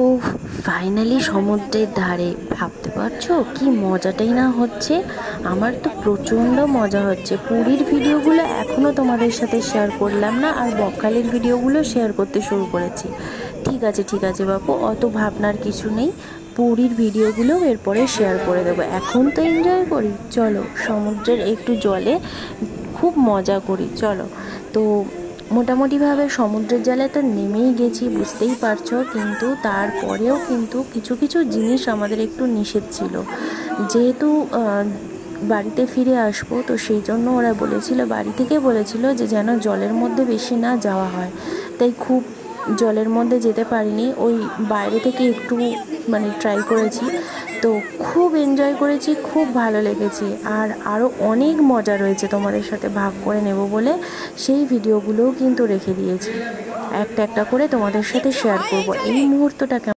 ও finally সমুদ্রের ধারে, ভাবতে পারছো কি মজাটাই না হচ্ছে। আমার তো প্রচণ্ড মজা হচ্ছে। পুরীর ভিডিওগুলো এখনও তোমাদের সাথে শেয়ার করলাম না, আর বকখালির ভিডিওগুলো শেয়ার করতে শুরু করেছি। ঠিক আছে বাপু, অত ভাবনার কিছু নেই। পুরীর ভিডিওগুলো এরপরে শেয়ার করে দেবো। এখন তো এনজয় করি, চলো সমুদ্রের একটু জলে খুব মজা করি চলো। তো মোটামুটিভাবে সমুদ্রের জলে তো নেমেই গেছি, বুঝতেই পারছো, কিন্তু তারপরেও কিন্তু কিছু কিছু জিনিস আমাদের একটু নিষেধ ছিল। যেহেতু বাড়িতে ফিরে আসবো, তো সেই জন্য ওরা বলেছিল, বাড়ি থেকে বলেছিল যে যেন জলের মধ্যে বেশি না যাওয়া হয়। তাই খুব জলের মধ্যে যেতে পারিনি, ওই বাইরে থেকে একটু ট্রাই করেছি। তো খুব এনজয় করেছি, খুব ভালো লেগেছে। আর আরও অনেক মজা রয়েছে তোমাদের সাথে ভাগ করে নেব বলে সেই ভিডিওগুলোও কিন্তু রেখে দিয়েছি, একটা একটা করে তোমাদের সাথে শেয়ার করব এই মুহূর্তটাকে।